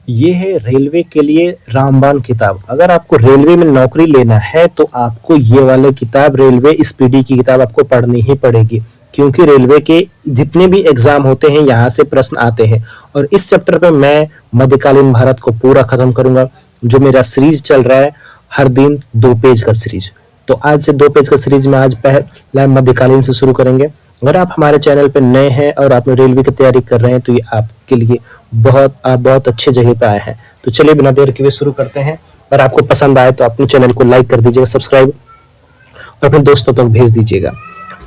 ये है रेलवे के लिए रामबाण किताब। अगर आपको रेलवे में नौकरी लेना है तो आपको ये वाला किताब, रेलवे स्पीडी की किताब आपको पढ़नी ही पड़ेगी, क्योंकि रेलवे के जितने भी एग्जाम होते हैं यहाँ से प्रश्न आते हैं। और इस चैप्टर पे मैं मध्यकालीन भारत को पूरा खत्म करूंगा, जो मेरा सीरीज चल रहा है हर दिन 2 पेज का सीरीज। तो आज से 2 पेज का सीरीज में आज पहला मध्यकालीन से शुरू करेंगे। अगर आप हमारे चैनल पर नए हैं और आप रेलवे की तैयारी कर रहे हैं तो ये आपके लिए आप बहुत अच्छे जगह पे आए हैं। तो चलिए बिना देर किए शुरू करते हैं। अगर आपको पसंद आए तो अपने चैनल को लाइक कर दीजिएगा, सब्सक्राइब, और अपने दोस्तों तक भेज दीजिएगा।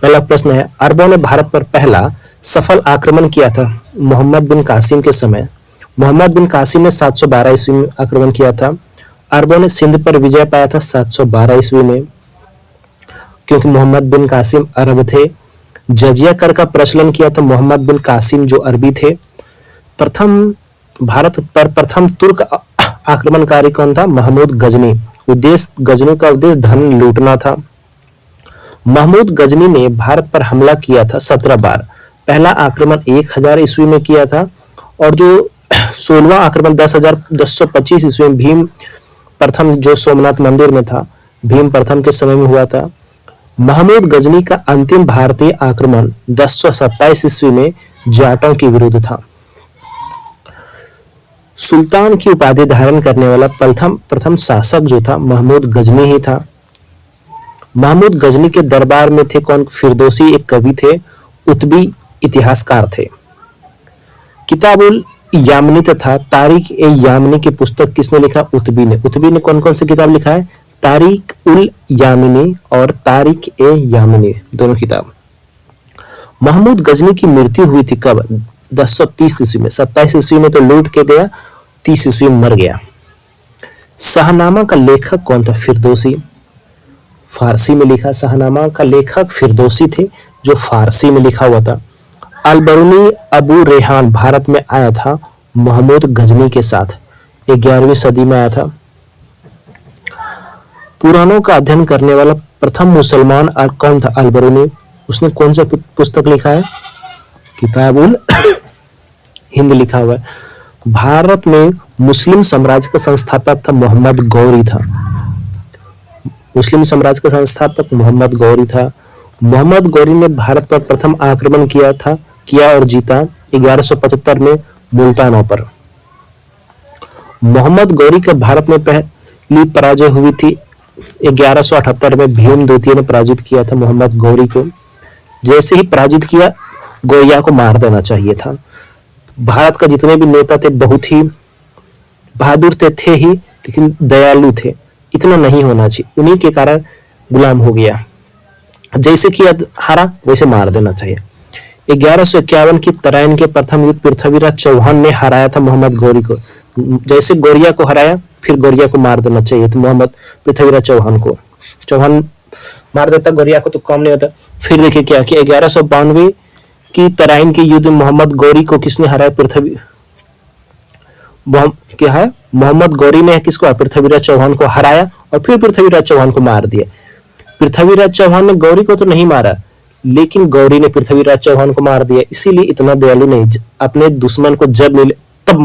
पहला प्रश्न है, अरबों ने भारत पर पहला सफल आक्रमण किया था मोहम्मद बिन कासिम के समय। मोहम्मद बिन कासिम ने 712 ईस्वी में आक्रमण किया था। अरबों ने सिंध पर विजय पाया था 712 ईस्वी में, क्योंकि मोहम्मद बिन कासिम अरब थे। जजिया कर का प्रचलन किया था मोहम्मद बिन कासिम, जो अरबी थे। भारत पर प्रथम तुर्क आक्रमणकारी कौन था? महमूद गजनी। गजनी का उद्देश्य धन लूटना था। महमूद गजनी ने भारत पर हमला किया था 17 बार। पहला आक्रमण 1000 ईस्वी में किया था, और जो 16वां आक्रमण 10,225 ईस्वी में भीम प्रथम, जो सोमनाथ मंदिर में था, भीम प्रथम के समय में हुआ था। महमूद गजनी का अंतिम भारतीय आक्रमण 1027 ईस्वी में जाटों के विरुद्ध था। सुल्तान की उपाधि धारण करने वाला प्रथम शासक जो था महमूद गजनी ही था। महमूद गजनी के दरबार में थे कौन? फिरदौसी एक कवि थे, उतबी इतिहासकार थे। किताबुल यामिनी तथा तारीख ए यामिनी की पुस्तक किसने लिखा? उतबी ने। उतबी ने कौन कौन सी किताब लिखा है? तारीख उल यामिनी और तारीख ए यामिनी, दोनों किताब। महमूद गजनी की मृत्यु हुई थी कब? 1030 ईस्वी में। 27 ईस्वी में तो लूट के गया, 30 ईस्वी में मर गया। शाहनामा का लेखक कौन था? फिरदौसी। फारसी में लिखा। शाहनामा का लेखक फिरदौसी थे, जो फारसी में लिखा हुआ था। अलबरूनी अबू रेहान भारत में आया था महमूद गजनी के साथ, 11वीं सदी में आया था। पुराणों का अध्ययन करने वाला प्रथम मुसलमान कौन था? अलबरूनी। उसने कौन सा पुस्तक लिखा है? किताबुल हिंद लिखा हुआ है। भारत में मुस्लिम साम्राज्य का संस्थापक था मोहम्मद गौरी था। मुस्लिम साम्राज्य का संस्थापक मोहम्मद गौरी था। मोहम्मद गौरी ने भारत पर प्रथम आक्रमण किया और जीता 1175 में मुल्तानों पर। मोहम्मद गौरी का भारत में पहली पराजय हुई थी 1178 में। भीम द्वितीय ने पराजित किया था मोहम्मद गौरी को। जैसे ही पराजित किया, गौरिया को मार देना चाहिए था। भारत का जितने भी नेता थे बहुत ही बहादुर थे ही, लेकिन दयालु थे, इतना नहीं होना चाहिए। उन्हीं के कारण गुलाम हो गया। जैसे कि हारा वैसे मार देना चाहिए। 1151 की तराइन के प्रथम युद्ध पृथ्वीराज चौहान ने हराया था मोहम्मद गौरी को। जैसे गौरिया को हराया, फिर गौरिया को मार देना चाहिए तो मोहम्मद पृथ्वीराज चौहान को। चौहान मार देता गौरिया को तो काम नहीं होता। फिर देखिए क्या कि 1192 की तराइन के युद्ध में मोहम्मद गौरी को किसने हराया? क्या है? मोहम्मद गौरी ने किसको? पृथ्वीराज चौहान को हराया और फिर पृथ्वीराज चौहान को मार दिया। पृथ्वीराज चौहान ने गौरी को तो नहीं मारा, लेकिन गौरी ने पृथ्वीराज चौहान को मार दिया। इसीलिए इतना दयालु नहीं, अपने दुश्मन को जब मिले तब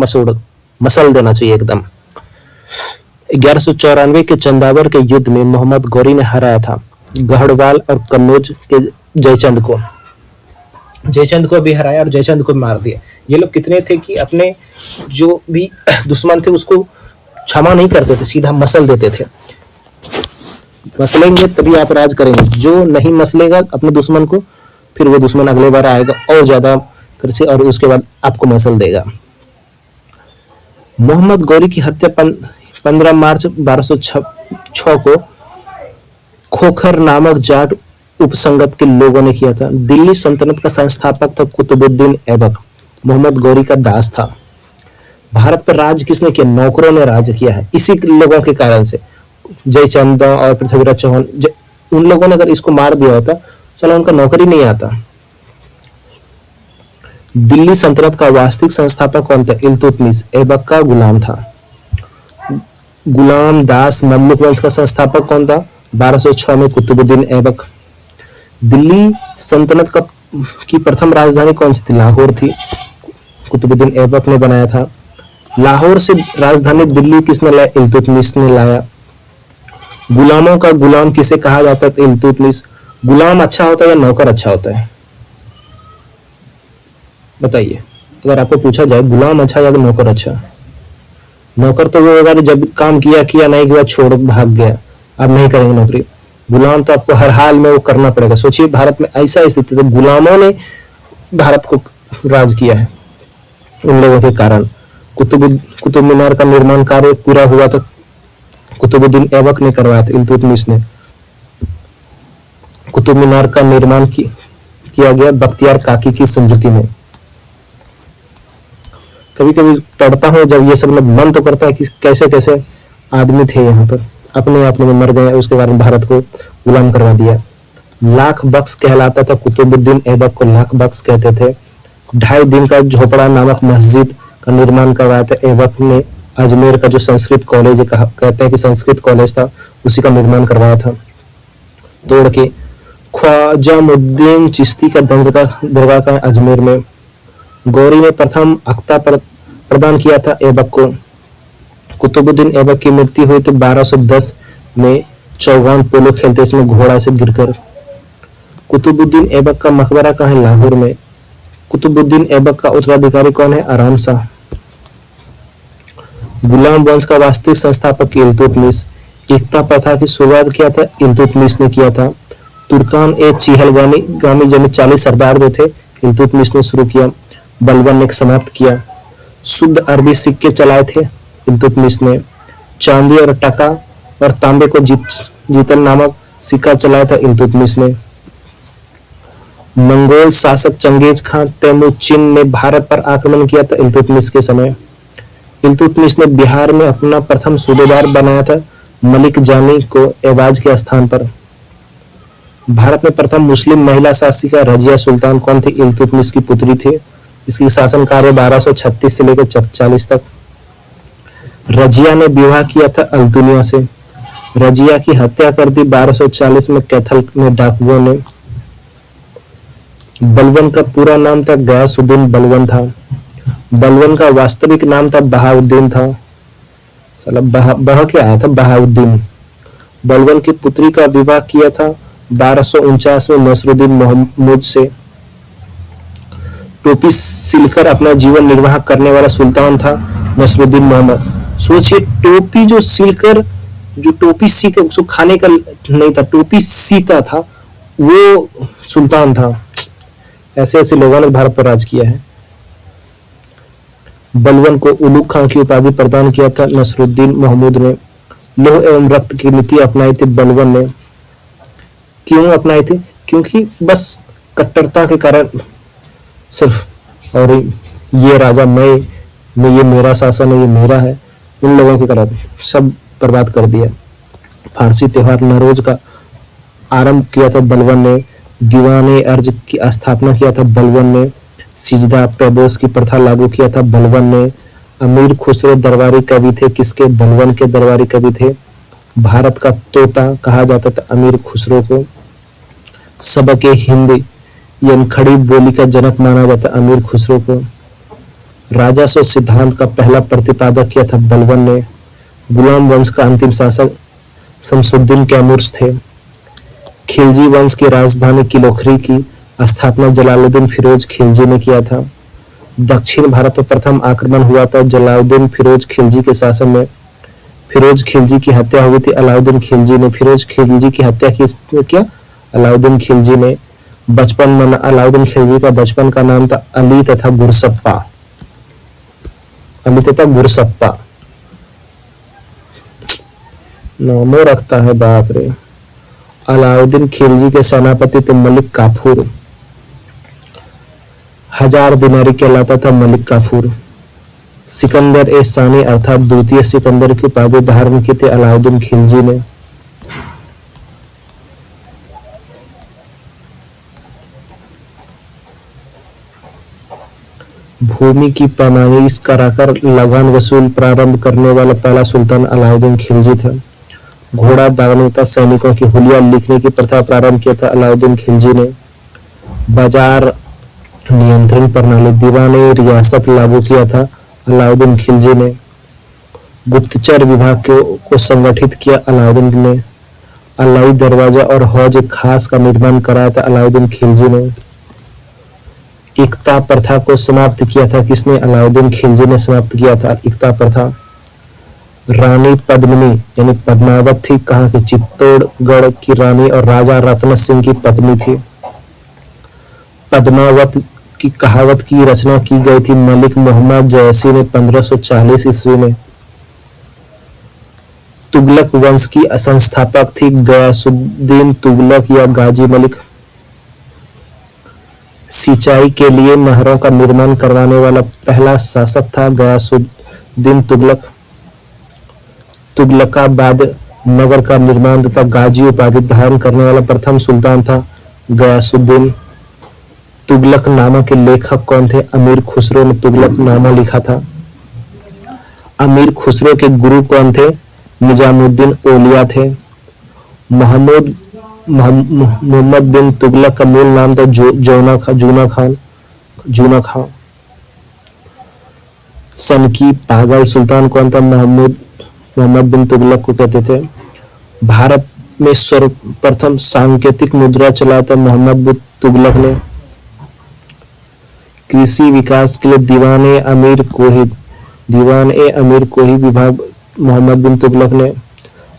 मसल देना चाहिए एकदम। 1194 के चंदावर के युद्ध में मोहम्मद गौरी ने हराया था गढ़वाल और कन्नौज के जयचंद को भी हराया और जयचंद को मार दिया। ये लोग कितने थे कि अपने जो भी दुश्मन थे उसको क्षमा नहीं करते थे, सीधा मसल देते थे। मसलेंगे तभी आप राज करेंगे। जो नहीं मसलेगा अपने दुश्मन को, फिर वो दुश्मन अगले बार आएगा और ज्यादा करके, और उसके बाद आपको मसल देगा। मोहम्मद गौरी की हत्या 15 मार्च 1206 को खोखर नामक जाट उपसंगत के लोगों ने किया था। दिल्ली सल्तनत का संस्थापक था कुतुबुद्दीन ऐबक, मोहम्मद गौरी का दास था। भारत पर राज किसने किया? नौकरों ने राज किया है। इसी लोगों के कारण से जयचंद और पृथ्वीराज चौहान, उन लोगों ने अगर इसको मार दिया होता, चलो उनका नौकरी नहीं आता। दिल्ली सल्तनत का वास्तविक संस्थापक कौन था? इल्तुतमिश ऐबक का गुलाम था। गुलाम दास ममलुक वंश का संस्थापक कौन था? 1206 में कुतुबुद्दीन ऐबक। दिल्ली सल्तनत की प्रथम राजधानी कौन सी थी? लाहौर थी, कुतुबुद्दीन ऐबक ने बनाया था। लाहौर से राजधानी दिल्ली किसने लाया? इल्तुतमिश ने लाया। गुलामों का गुलाम किसे कहा जाता है? इल्तुतमिश। गुलाम अच्छा होता है या नौकर अच्छा होता है? बताइए, अगर आपको पूछा जाए गुलाम अच्छा या नौकर अच्छा? नौकर तो वो होगा जब काम किया किया, नहीं किया छोड़ भाग गया, आप नहीं करेंगे नौकरी। गुलाम तो आपको हर हाल में वो करना पड़ेगा। सोचिए भारत में ऐसा स्थिति थी, गुलामों ने भारत को राज किया है उन लोगों के कारण। कुतुब मीनार का निर्माण कार्य पूरा हुआ था, कुतुबुद्दीन ऐबक ने करवाया था, इल्तुतमिश ने। कुतुब मीनार का निर्माण किया गया बख्तियार काकी की स्मृति में। कभी कभी पढ़ता हूँ जब ये सब लोग, मन तो करता है कि कैसे कैसे आदमी थे यहाँ पर, अपने आप में मर गए, उसके कारण भारत को गुलाम करवा दिया। लाख बख्श कहलाता था, कुतुबुद्दीन ऐबक को लाख बख्श कहते थे। 2.5 दिन का झोपड़ा नामक मस्जिद का निर्माण करवाया था ऐबक ने। अजमेर का जो संस्कृत कॉलेज कहते हैं कि संस्कृत कॉलेज था, उसी का निर्माण करवाया था तोड़ के। ख्वाजामुद्दीन चिश्ती का दरगाह का अजमेर में। गौरी ने प्रथम अख्ता प्रदान किया था ऐबक को। कुतुबुद्दीन ऐबक की मृत्यु हुई थी 1210 में चौगान पोलो खेलते इसमें घोड़ा से गिरकर। कुतुबुद्दीन ऐबक का मकबरा कहाँ है? लाहौर में। कुतुबुद्दीन ऐबक का उत्तराधिकारी कौन है? आराम शाह। गुलाम वंश का वास्तविक संस्थापक इल्तुतमिश। एकता प्रथा की शुरुआत किया था इल्तुतमिश ने किया था। तुर्कान ए चिहलगामी यानी 40 सरदार जो थे, इल्तुतमिश ने शुरू किया, बलबन ने समाप्त किया। शुद्ध अरबी सिक्के चलाए थे इल्तुतमिश ने। चांदी और टका और तांबे को जीतन नामक सिक्का चलाया था इल्तुतमिश ने। मंगोल शासक चंगेज खान तैमूरचिन ने भारत पर आक्रमण किया था इल्तुतमिश के समय। इल्तुतमिश ने बिहार में अपना प्रथम सूबेदार बनाया था मलिक जानी को एवाज के स्थान पर। भारत में प्रथम मुस्लिम महिला शासिका रजिया सुल्तान कौन थी? इल्तुतमिश की पुत्री थी। इसकी शासन कार्य 1236 से लेकर 40 तक। रजिया ने विवाह किया था अल्तुनिया से। रजिया की हत्या कर दी 1240 में कैथल में डाकुओं ने। बलबन का पूरा नाम था गयासुद्दीन बलबन था। बलबन का वास्तविक नाम था बहाउद्दीन था। साला बह क्या आया था? बहाउद्दीन। बलबन की पुत्री का विवाह किया था 1249 में नसरुद्दीन महमूद से। टोपी सिलकर अपना जीवन निर्वाह करने वाला सुल्तान था नसरुद्दीन मोहम्मद। सोचिए, टोपी जो सिलकर, जो टोपी सीकर उसको खाने का नहीं था, टोपी सीता था, वो सुल्तान था। ऐसे ऐसे लोगों ने भारत पर राज किया है। बलबन को उलूग खां की उपाधि प्रदान किया था नसरुद्दीन महमूद ने। लौह एवं रक्त की नीति अपनाई थी बलबन ने। क्यों अपनाई थी? क्योंकि बस कट्टरता के कारण सिर्फ, और ये राजा मैं ये मेरा शासन है, ये मेरा है, उन लोगों के कारण सब बर्बाद कर दिया। फारसी त्योहार नवरोज का आरंभ किया था बलबन ने। दीवाने अर्ज की स्थापना किया था बलबन ने। सिजदा प्रदोष की प्रथा लागू किया था बलबन ने। अमीर खुसरो दरबारी कवि थे, किसके? बलबन के दरबारी कवि थे। भारत का तोता कहा जाता था अमीर खुसरो को। सबके हिंदी यानी खड़ी बोली का जनक माना जाता अमीर खुसरो को। राजस्व सिद्धांत का पहला प्रतिपादक किया था बलबन ने। गुलाम वंश का अंतिम शासक शमसुद्दीन कैमूर्स थे। खिलजी वंश की राजधानी किलोखरी की स्थापना जलालुद्दीन फिरोज खिलजी ने किया था। दक्षिण भारत में प्रथम आक्रमण हुआ था जलालुद्दीन फिरोज खिलजी के शासन में। फिरोज खिलजी की हत्या हुई थी अलाउद्दीन खिलजी ने। फिरोज खिलजी की हत्या की क्या? अलाउद्दीन खिलजी ने। बचपन में अलाउद्दीन खिलजी का बचपन का नाम था अली तथा गुरसप्पा। अली तथा गुरसप्पा नामों रखता है, बाप रे। अलाउद्दीन खिलजी के सेनापति थे मलिक काफूर। 1000 दिनारी कहलाता था मलिक काफूर। सिकंदर ए सानी अर्थात द्वितीय सिकंदर की उपाधि धारण की थी अलाउद्दीन खिलजी ने। भूमि की पैमाइश कराकर लगान वसूल प्रारंभ करने वाला पहला सुल्तान अलाउद्दीन खिलजी था। घोड़ा दागने तथा सैनिकों की हुलिया लिखने की प्रथा प्रारंभ किया था अलाउद्दीन खिलजी ने। बाजार नियंत्रण प्रणाली दीवाने रियासत लागू किया था अलाउद्दीन खिलजी ने। गुप्तचर विभाग को संगठित किया अलाउद्दीन ने। अलाई दरवाजा और हौज खास का निर्माण कराया था अलाउद्दीन खिलजी ने। इक्ता प्रथा को समाप्त किया था किसने? अलाउद्दीन खिलजी ने समाप्त किया था इक्ता प्रथा। रानी पद्मिनी यानी पद्मावत थी कहाँ की? चित्तौड़गढ़ की रानी और राजा रत्न सिंह की पत्नी थी। पद्मावत की कहावत की रचना की गई थी मलिक मोहम्मद जयसी ने 1540 ईस्वी में। तुगलक वंश की संस्थापक थी गयासुद्दीन तुगलक या गाजी मलिक। सिंचाई के लिए नहरों का निर्माण करवाने वाला पहला शासक था गयासुद्दीन तुगलक। तुगलकाबाद नगर का निर्माण तथा गाजी उपाधि धारण करने वाला प्रथम सुल्तान था गयासुद्दीन। तुगलकनामा के लेखक कौन थे? अमीर खुसरो ने तुगलकनामा लिखा था। अमीर खुसरो के गुरु कौन थे? निजामुद्दीन औलिया थे। मोहम्मद बिन तुगलक का मूल नाम था जूना खान। सन की पागल सुल्तान कौन था? मोहम्मद बिन तुगलक को कहते थे। भारत में सर्वप्रथम सांकेतिक मुद्रा चलाया था मोहम्मद बिन तुगलक ने। कृषि विकास के लिए दीवान ए अमीर कोही विभाग मोहम्मद बिन तुगलक ने।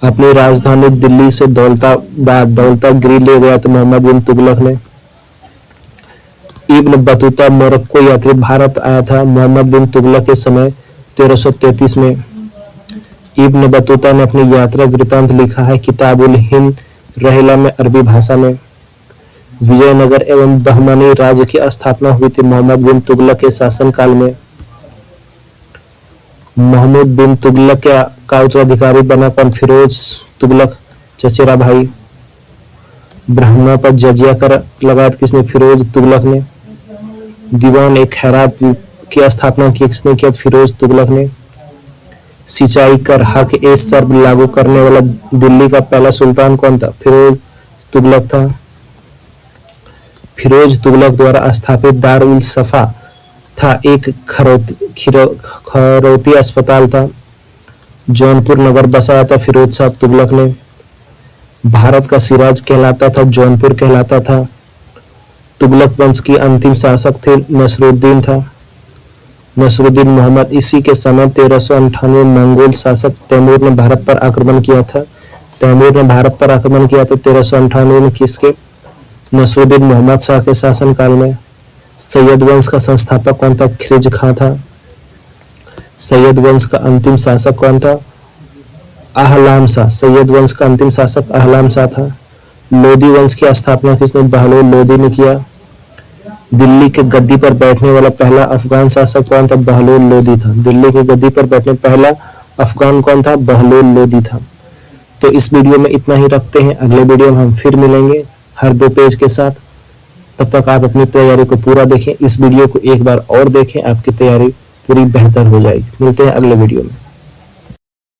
अपनी राजधानी दिल्ली से दौलतागिरी ले गया था मोहम्मद बिन तुगलक ने। इब्न बतूता मोरक्को यात्री भारत आया था मोहम्मद बिन तुगलक के समय 1333 में। इब्न बतूता ने अपनी यात्रा वृतांत लिखा है किताबुल हिंद रहीला में अरबी भाषा में। विजयनगर एवं बहमनी राज्य की स्थापना हुई थी मोहम्मद बिन तुगलक के शासनकाल में। मोहम्मद बिन तुगलक का उत्तराधिकारी बना कौन? फिरोज तुगलक चचेरा भाई। ब्राह्मणों पर जजिया कर लगाया किसने? फिरोज तुगलक ने। दीवान ए खैरात की स्थापना की किसने किया? फिरोज तुगलक ने। सिंचाई कर हक ए सर्ब लागू करने वाला दिल्ली का पहला सुल्तान कौन था? फिरोज तुगलक था। फिरोज तुगलक द्वारा स्थापित दारुल सफा था एक खरौती अस्पताल था। जौनपुर नगर बसाया था फिरोज शाह तुगलक ने। भारत का सिराज कहलाता था जौनपुर कहलाता था। तुगलक वंश की अंतिम शासक थे नसरुद्दीन मोहम्मद। इसी के समय 1398 मंगोल शासक तैमूर ने भारत पर आक्रमण किया था 1398 में किसके? नसरुद्दीन मोहम्मद शाह के शासनकाल में। सैयद वंश का संस्थापक कौन था? खिरज खां था। सैयद वंश का अंतिम शासक कौन था? आहलाम शाह। सैयद वंश का अंतिम शासक आहलाम शाह था। लोदी वंश की स्थापना किसने? बहलोल लोदी ने किया। दिल्ली के गद्दी पर बैठने वाला पहला अफगान शासक कौन था? बहलोल लोदी था। दिल्ली की गद्दी पर बैठने पहला अफगान कौन था? बहलोल लोदी था। तो इस वीडियो में इतना ही रखते हैं। अगले वीडियो में हम फिर मिलेंगे हर 2 पेज के साथ। तब तक आप अपनी तैयारी को पूरा देखें। इस वीडियो को एक बार और देखें, आपकी तैयारी पूरी बेहतर हो जाएगी। मिलते हैं अगले वीडियो में।